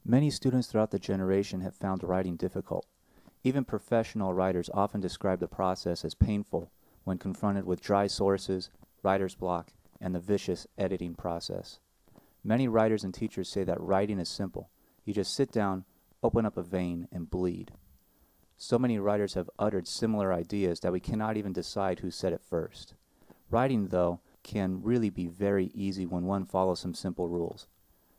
Many students throughout the generation have found writing difficult. Even professional writers often describe the process as painful when confronted with dry sources, writer's block, and the vicious editing process. Many writers and teachers say that writing is simple. You just sit down, open up a vein, and bleed. So many writers have uttered similar ideas that we cannot even decide who said it first. Writing, though, can really be very easy when one follows some simple rules.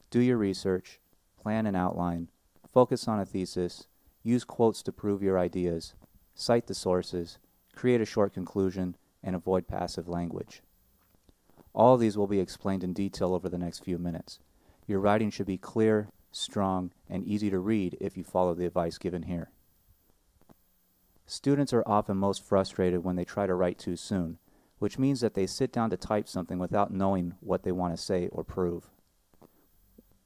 Do your research, plan an outline, focus on a thesis, use quotes to prove your ideas, cite the sources, create a short conclusion, and avoid passive language. All of these will be explained in detail over the next few minutes. Your writing should be clear, strong, and easy to read if you follow the advice given here. Students are often most frustrated when they try to write too soon, which means that they sit down to type something without knowing what they want to say or prove.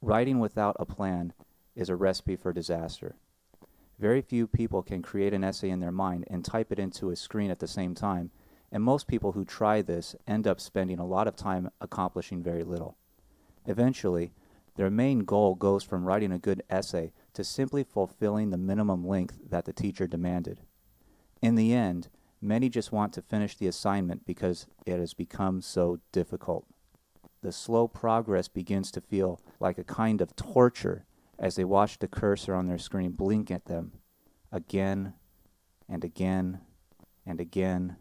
Writing without a plan is a recipe for disaster. Very few people can create an essay in their mind and type it into a screen at the same time, and most people who try this end up spending a lot of time accomplishing very little. Eventually, their main goal goes from writing a good essay to simply fulfilling the minimum length that the teacher demanded. In the end, many just want to finish the assignment because it has become so difficult. The slow progress begins to feel like a kind of torture as they watch the cursor on their screen blink at them again and again and again,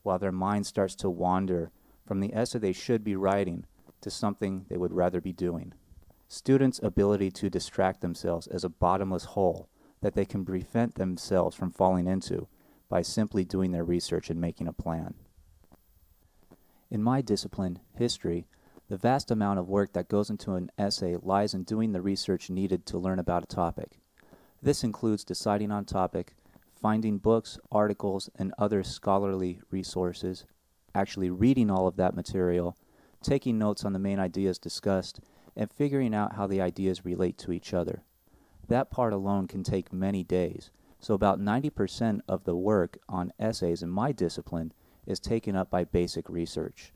while their mind starts to wander from the essay they should be writing to something they would rather be doing. Students' ability to distract themselves is a bottomless hole that they can prevent themselves from falling into by simply doing their research and making a plan. In my discipline, history, the vast amount of work that goes into an essay lies in doing the research needed to learn about a topic. This includes deciding on topic, finding books, articles, and other scholarly resources, actually reading all of that material, taking notes on the main ideas discussed, and figuring out how the ideas relate to each other. That part alone can take many days, so about 90% of the work on essays in my discipline is taken up by basic research.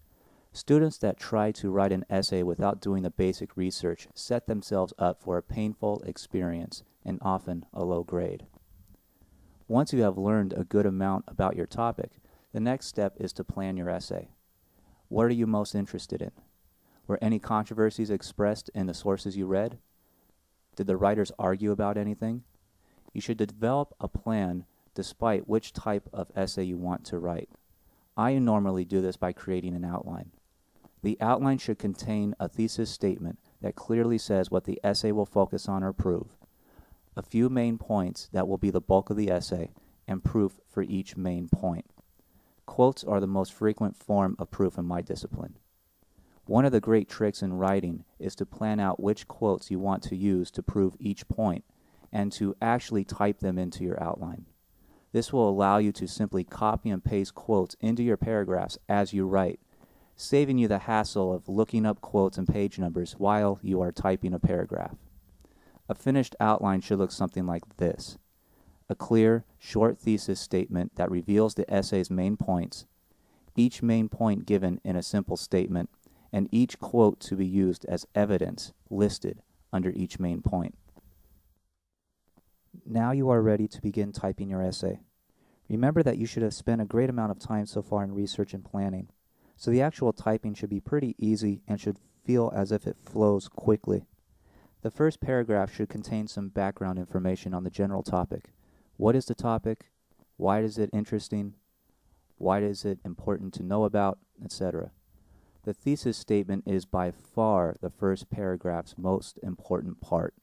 Students that try to write an essay without doing the basic research set themselves up for a painful experience and often a low grade. Once you have learned a good amount about your topic, the next step is to plan your essay. What are you most interested in? Were any controversies expressed in the sources you read? Did the writers argue about anything? You should develop a plan despite which type of essay you want to write. I normally do this by creating an outline. The outline should contain a thesis statement that clearly says what the essay will focus on or prove, a few main points that will be the bulk of the essay, and proof for each main point. Quotes are the most frequent form of proof in my discipline. One of the great tricks in writing is to plan out which quotes you want to use to prove each point, and to actually type them into your outline. This will allow you to simply copy and paste quotes into your paragraphs as you write, saving you the hassle of looking up quotes and page numbers while you are typing a paragraph. A finished outline should look something like this: a clear, short thesis statement that reveals the essay's main points, each main point given in a simple statement, and each quote to be used as evidence listed under each main point. Now you are ready to begin typing your essay. Remember that you should have spent a great amount of time so far in research and planning, so the actual typing should be pretty easy and should feel as if it flows quickly. The first paragraph should contain some background information on the general topic. What is the topic? Why is it interesting? Why is it important to know about? Etc. The thesis statement is by far the first paragraph's most important part.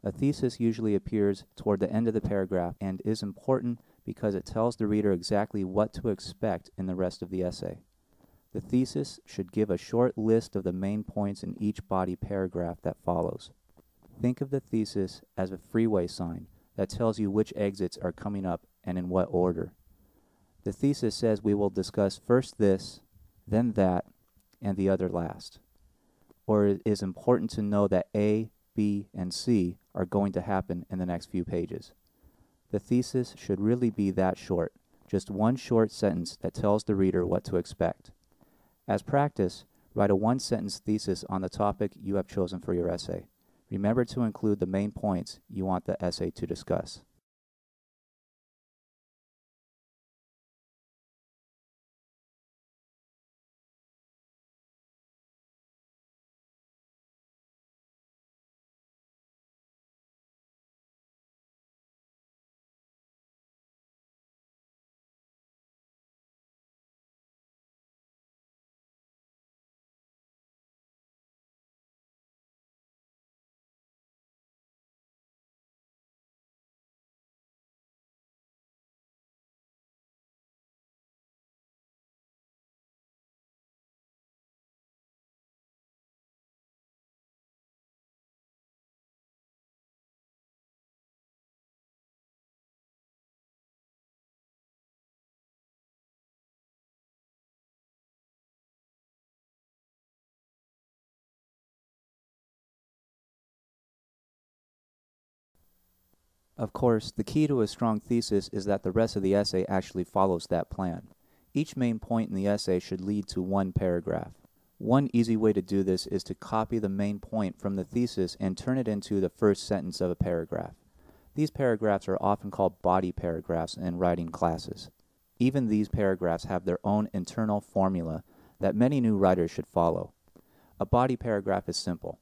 A thesis usually appears toward the end of the paragraph and is important because it tells the reader exactly what to expect in the rest of the essay. The thesis should give a short list of the main points in each body paragraph that follows. Think of the thesis as a freeway sign that tells you which exits are coming up and in what order. The thesis says we will discuss first this, then that, and the other last. Or it is important to know that A, B, and C are going to happen in the next few pages. The thesis should really be that short, just one short sentence that tells the reader what to expect. As practice, write a one-sentence thesis on the topic you have chosen for your essay. Remember to include the main points you want the essay to discuss. Of course, the key to a strong thesis is that the rest of the essay actually follows that plan. Each main point in the essay should lead to one paragraph. One easy way to do this is to copy the main point from the thesis and turn it into the first sentence of a paragraph. These paragraphs are often called body paragraphs in writing classes. Even these paragraphs have their own internal formula that many new writers should follow. A body paragraph is simple.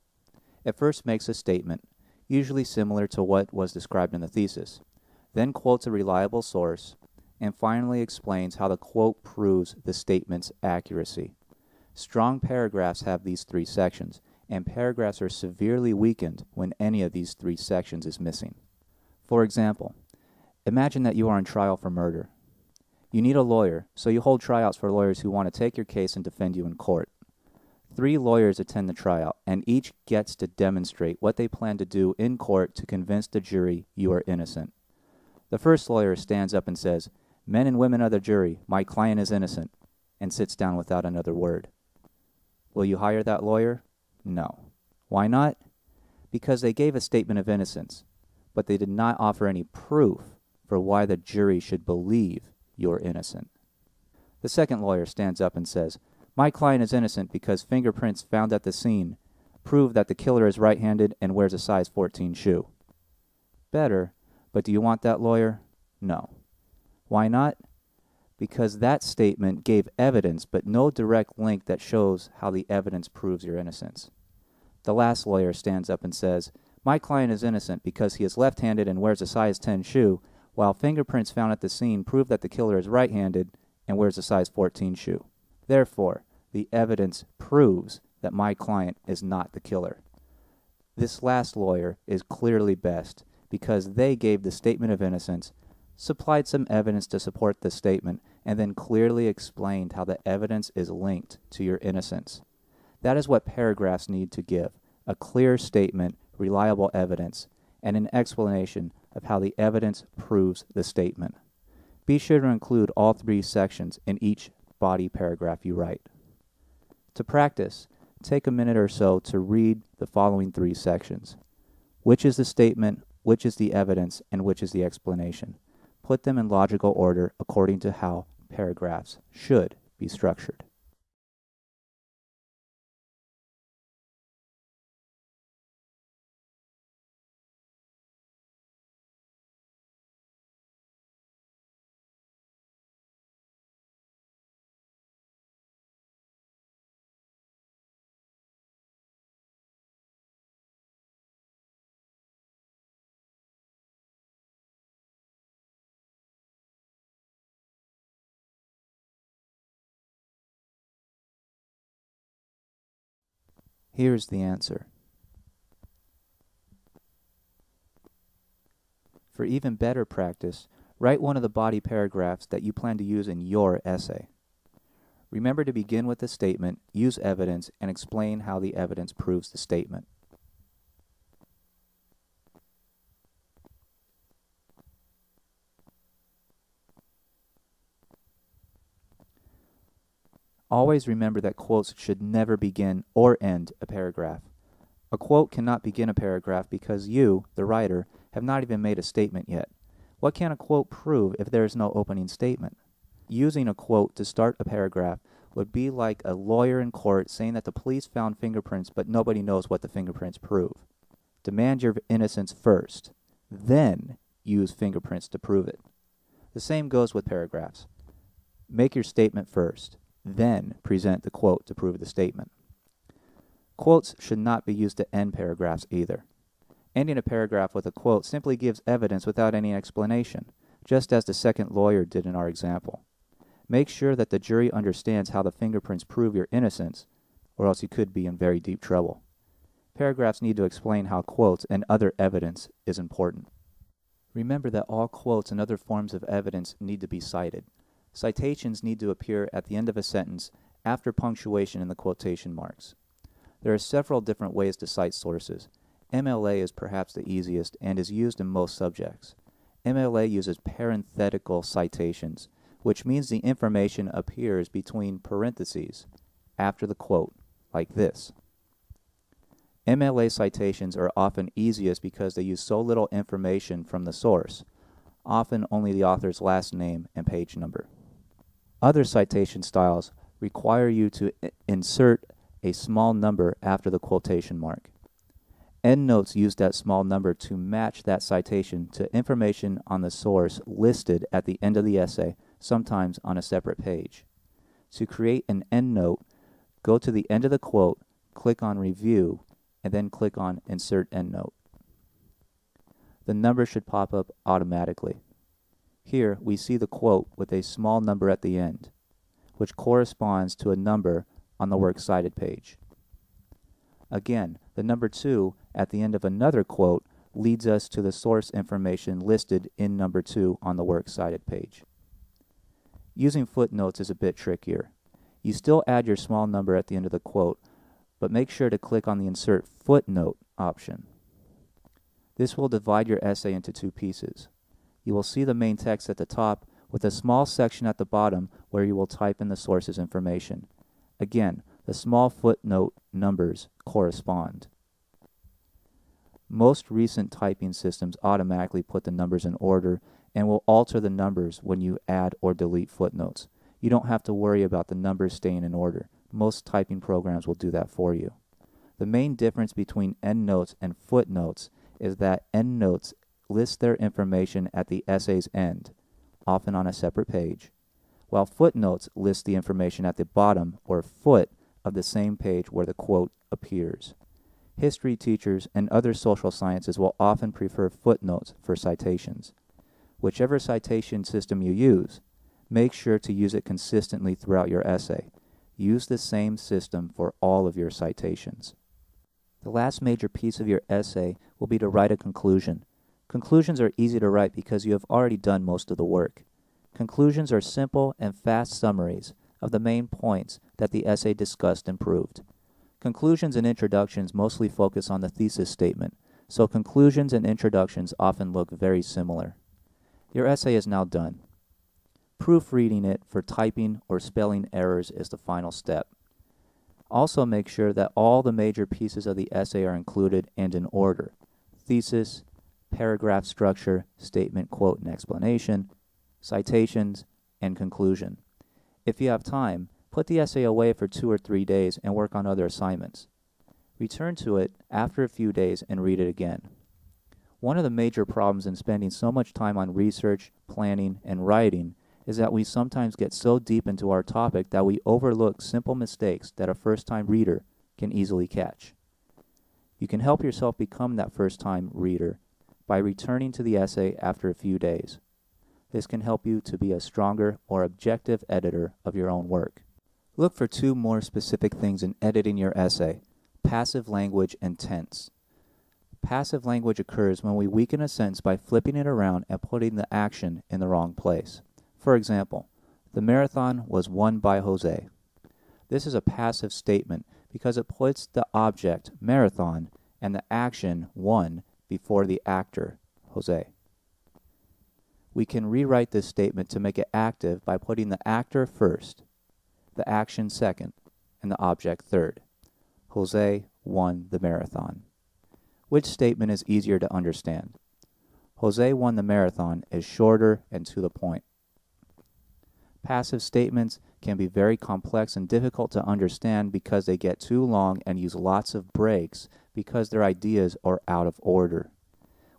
It first makes a statement, usually similar to what was described in the thesis, then quotes a reliable source, and finally explains how the quote proves the statement's accuracy. Strong paragraphs have these three sections, and paragraphs are severely weakened when any of these three sections is missing. For example, imagine that you are on trial for murder. You need a lawyer, so you hold tryouts for lawyers who want to take your case and defend you in court. 3 lawyers attend the trial, and each gets to demonstrate what they plan to do in court to convince the jury you are innocent. The first lawyer stands up and says, "Men and women of the jury, my client is innocent," and sits down without another word. Will you hire that lawyer? No. Why not? Because they gave a statement of innocence, but they did not offer any proof for why the jury should believe you're innocent. The second lawyer stands up and says, "My client is innocent because fingerprints found at the scene prove that the killer is right-handed and wears a size 14 shoe." Better, but do you want that lawyer? No. Why not? Because that statement gave evidence but no direct link that shows how the evidence proves your innocence. The last lawyer stands up and says, "My client is innocent because he is left-handed and wears a size 10 shoe, while fingerprints found at the scene prove that the killer is right-handed and wears a size 14 shoe. Therefore, the evidence proves that my client is not the killer." This last lawyer is clearly best because they gave the statement of innocence, supplied some evidence to support the statement, and then clearly explained how the evidence is linked to your innocence. That is what paragraphs need to give: a clear statement, reliable evidence, and an explanation of how the evidence proves the statement. Be sure to include all 3 sections in each body paragraph you write. To practice, take a minute or so to read the following 3 sections. Which is the statement, which is the evidence, and which is the explanation? Put them in logical order according to how paragraphs should be structured. Here's the answer. For even better practice, write one of the body paragraphs that you plan to use in your essay. Remember to begin with the statement, use evidence, and explain how the evidence proves the statement. Always remember that quotes should never begin or end a paragraph. A quote cannot begin a paragraph because you, the writer, have not even made a statement yet. What can a quote prove if there is no opening statement? Using a quote to start a paragraph would be like a lawyer in court saying that the police found fingerprints but nobody knows what the fingerprints prove. Demand your innocence first, then use fingerprints to prove it. The same goes with paragraphs. Make your statement first, then present the quote to prove the statement. Quotes should not be used to end paragraphs either. Ending a paragraph with a quote simply gives evidence without any explanation, just as the second lawyer did in our example. Make sure that the jury understands how the fingerprints prove your innocence, or else you could be in very deep trouble. Paragraphs need to explain how quotes and other evidence is important. Remember that all quotes and other forms of evidence need to be cited. Citations need to appear at the end of a sentence after punctuation in the quotation marks. There are several different ways to cite sources. MLA is perhaps the easiest and is used in most subjects. MLA uses parenthetical citations, which means the information appears between parentheses after the quote, like this. MLA citations are often easiest because they use so little information from the source, often only the author's last name and page number. Other citation styles require you to insert a small number after the quotation mark. Endnotes use that small number to match that citation to information on the source listed at the end of the essay, sometimes on a separate page. To create an endnote, go to the end of the quote, click on Review, and then click on Insert Endnote. The number should pop up automatically. Here we see the quote with a small number at the end, which corresponds to a number on the Works Cited page. Again, the number 2 at the end of another quote leads us to the source information listed in number 2 on the Works Cited page. Using footnotes is a bit trickier. You still add your small number at the end of the quote, but make sure to click on the Insert Footnote option. This will divide your essay into two pieces. You will see the main text at the top with a small section at the bottom where you will type in the source's information. Again, the small footnote numbers correspond. Most recent typing systems automatically put the numbers in order and will alter the numbers when you add or delete footnotes. You don't have to worry about the numbers staying in order. Most typing programs will do that for you. The main difference between endnotes and footnotes is that endnotes list their information at the essay's end, often on a separate page, while footnotes list the information at the bottom or foot of the same page where the quote appears. History teachers and other social sciences will often prefer footnotes for citations. Whichever citation system you use, make sure to use it consistently throughout your essay. Use the same system for all of your citations. The last major piece of your essay will be to write a conclusion. Conclusions are easy to write because you have already done most of the work. Conclusions are simple and fast summaries of the main points that the essay discussed and proved. Conclusions and introductions mostly focus on the thesis statement, so conclusions and introductions often look very similar. Your essay is now done. Proofreading it for typing or spelling errors is the final step. Also make sure that all the major pieces of the essay are included and in order: thesis, paragraph structure, statement, quote, and explanation, citations, and conclusion. If you have time, put the essay away for 2 or 3 days and work on other assignments. Return to it after a few days and read it again. One of the major problems in spending so much time on research, planning, and writing is that we sometimes get so deep into our topic that we overlook simple mistakes that a first-time reader can easily catch. You can help yourself become that first-time reader by returning to the essay after a few days. This can help you to be a stronger, more objective editor of your own work. Look for 2 more specific things in editing your essay: passive language and tense. Passive language occurs when we weaken a sentence by flipping it around and putting the action in the wrong place. For example, the marathon was won by Jose. This is a passive statement because it puts the object, marathon, and the action, won, before the actor, Jose. We can rewrite this statement to make it active by putting the actor first, the action second, and the object third. Jose won the marathon. Which statement is easier to understand? Jose won the marathon is shorter and to the point. Passive statements can be very complex and difficult to understand because they get too long and use lots of breaks because their ideas are out of order.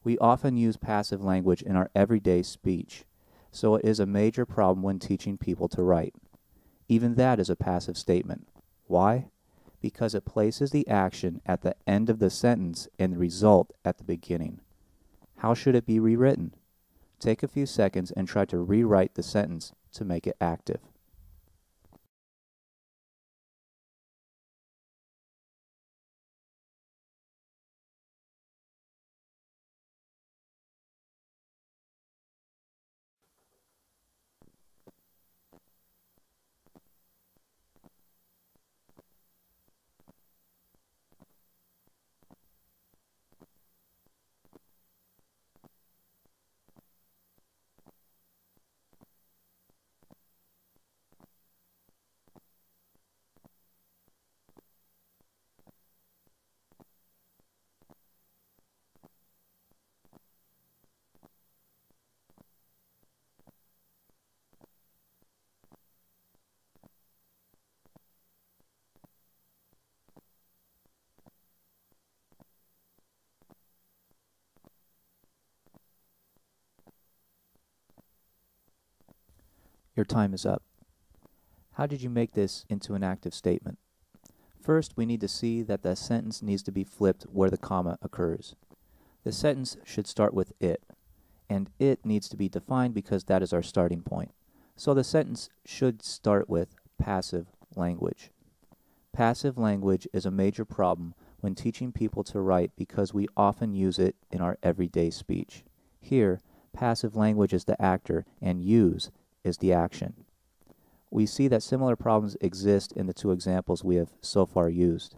We often use passive language in our everyday speech, so it is a major problem when teaching people to write. Even that is a passive statement. Why? Because it places the action at the end of the sentence and the result at the beginning. How should it be rewritten? Take a few seconds and try to rewrite the sentence to make it active. Your time is up. How did you make this into an active statement? First, we need to see that the sentence needs to be flipped where the comma occurs. The sentence should start with it, and it needs to be defined because that is our starting point. So the sentence should start with passive language. Passive language is a major problem when teaching people to write because we often use it in our everyday speech. Here, passive language is the actor and use is the action. We see that similar problems exist in the two examples we have so far used,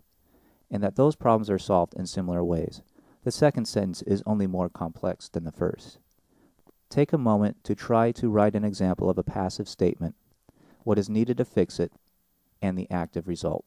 and that those problems are solved in similar ways. The second sentence is only more complex than the first. Take a moment to try to write an example of a passive statement, what is needed to fix it, and the active result.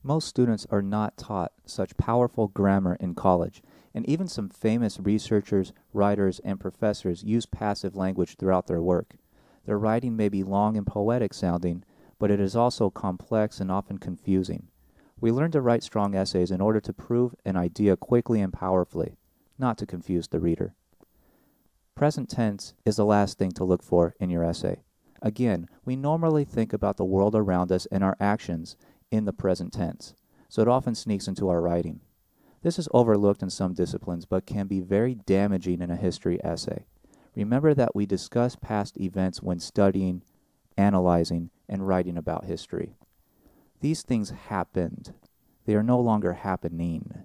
Most students are not taught such powerful grammar in college, and even some famous researchers, writers, and professors use passive language throughout their work. Their writing may be long and poetic sounding, but it is also complex and often confusing. We learn to write strong essays in order to prove an idea quickly and powerfully, not to confuse the reader. Present tense is the last thing to look for in your essay. Again, we normally think about the world around us and our actions in the present tense, so it often sneaks into our writing. This is overlooked in some disciplines, but can be very damaging in a history essay. Remember that we discuss past events when studying, analyzing, and writing about history. These things happened. They are no longer happening.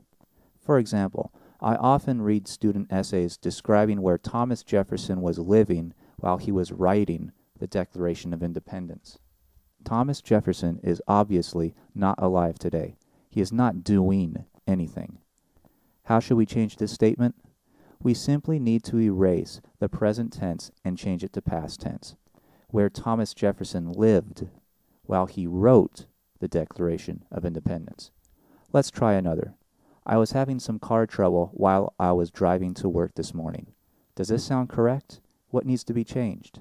For example, I often read student essays describing where Thomas Jefferson was living while he was writing the Declaration of Independence. Thomas Jefferson is obviously not alive today. He is not doing anything. How should we change this statement? We simply need to erase the present tense and change it to past tense, where Thomas Jefferson lived while he wrote the Declaration of Independence. Let's try another. I was having some car trouble while I was driving to work this morning. Does this sound correct? What needs to be changed?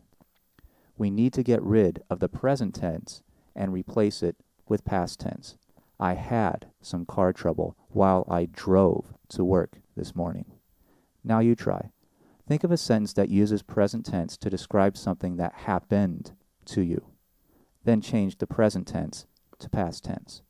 We need to get rid of the present tense and replace it with past tense. I had some car trouble while I drove to work this morning. Now you try. Think of a sentence that uses present tense to describe something that happened to you. Then change the present tense to past tense.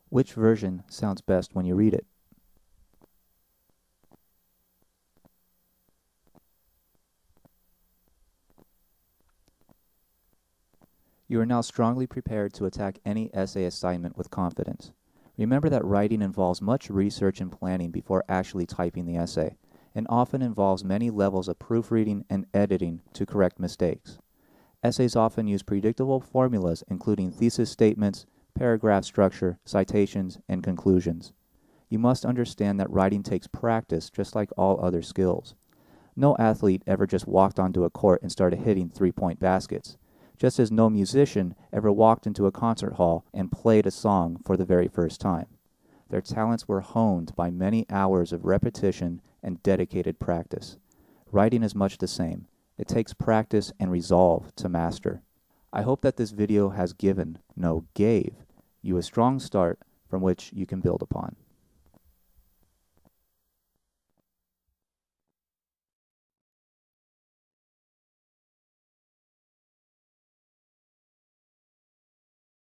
Which version sounds best when you read it? You are now strongly prepared to attack any essay assignment with confidence. Remember that writing involves much research and planning before actually typing the essay, and often involves many levels of proofreading and editing to correct mistakes. Essays often use predictable formulas including thesis statements, paragraph structure, citations, and conclusions. You must understand that writing takes practice just like all other skills. No athlete ever just walked onto a court and started hitting three-point baskets, just as no musician ever walked into a concert hall and played a song for the very first time. Their talents were honed by many hours of repetition and dedicated practice. Writing is much the same. It takes practice and resolve to master. I hope that this video has gave you a strong start from which you can build upon.